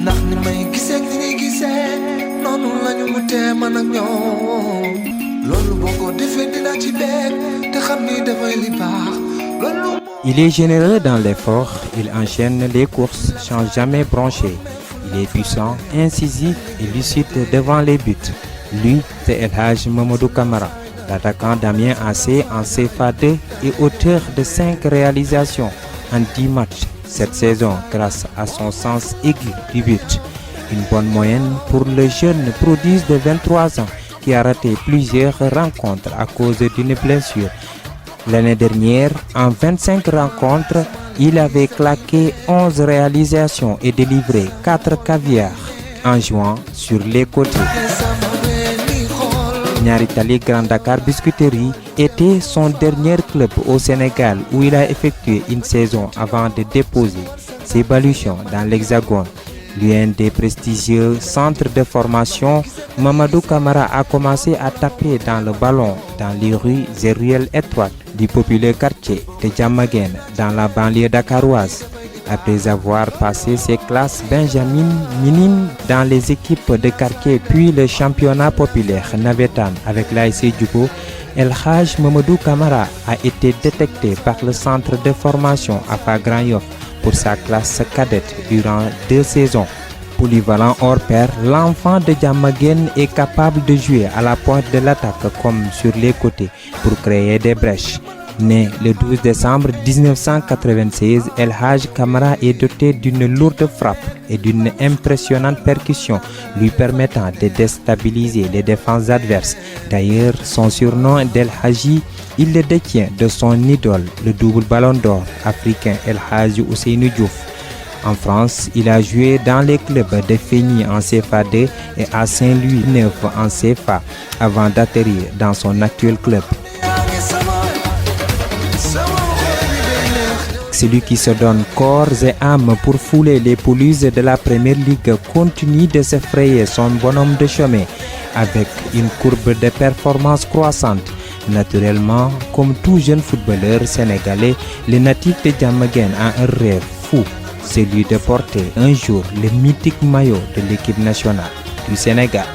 ndax ni may gisee ni ñuy gisee noonu lañu mu tee man ak ñoom loolu boo ko defee dina ci beeg te xam ni dafay li baax loolu. Il est généreux dans l'effort, il enchaîne les courses sans jamais broncher. Il est puissant, incisif et lucide devant les buts. Lui, c'est El Hadj Mamadou Camara, l'attaquant d'Amiens AC en CFA2 et auteur de 5 réalisations en 10 matchs cette saison grâce à son sens aigu du but. Une bonne moyenne pour le jeune prodige de 23 ans qui a raté plusieurs rencontres à cause d'une blessure. L'année dernière, en 25 rencontres, il avait claqué 11 réalisations et délivré 4 caviars en jouant sur les côtés. Ñaari Tali Grand Dakar Biscuiterie était son dernier club au Sénégal où il a effectué une saison avant de déposer ses baluchons dans l'Hexagone. L'un des prestigieux centres de formation, Mamadou Camara a commencé à taper dans le ballon dans les rues et ruelles étroites du populaire quartier de Diamaguène dans la banlieue dakaroise. Après avoir passé ses classes Benjamin minimes dans les équipes de quartier puis le championnat populaire navétane avec l'ASC Djugo, El Hadj Mamadou Camara a été détecté par le centre de formation à Grand Yoff pour sa classe cadette durant 2 saisons. Polyvalent hors pair, l'enfant de Diamaguène est capable de jouer à la pointe de l'attaque comme sur les côtés pour créer des brèches. Né le 12 décembre 1996, El Hadj Camara est doté d'une lourde frappe et d'une impressionnante percussion lui permettant de déstabiliser les défenses adverses. D'ailleurs, son surnom d'El Hadji, il le détient de son idole, le double ballon d'or africain El Hadji Ousseynou Diouf. En France, il a joué dans les clubs de Feni en CFA2 et à Saint-Louis 9 en CFA avant d'atterrir dans son actuel club. Celui qui se donne corps et âme pour fouler les pelouses de la Première Ligue continue de se frayer son bonhomme de chemin avec une courbe de performance croissante. Naturellement, comme tout jeune footballeur sénégalais, le natif de Diamaguène a un rêve fou, celui de porter un jour le mythique maillot de l'équipe nationale du Sénégal.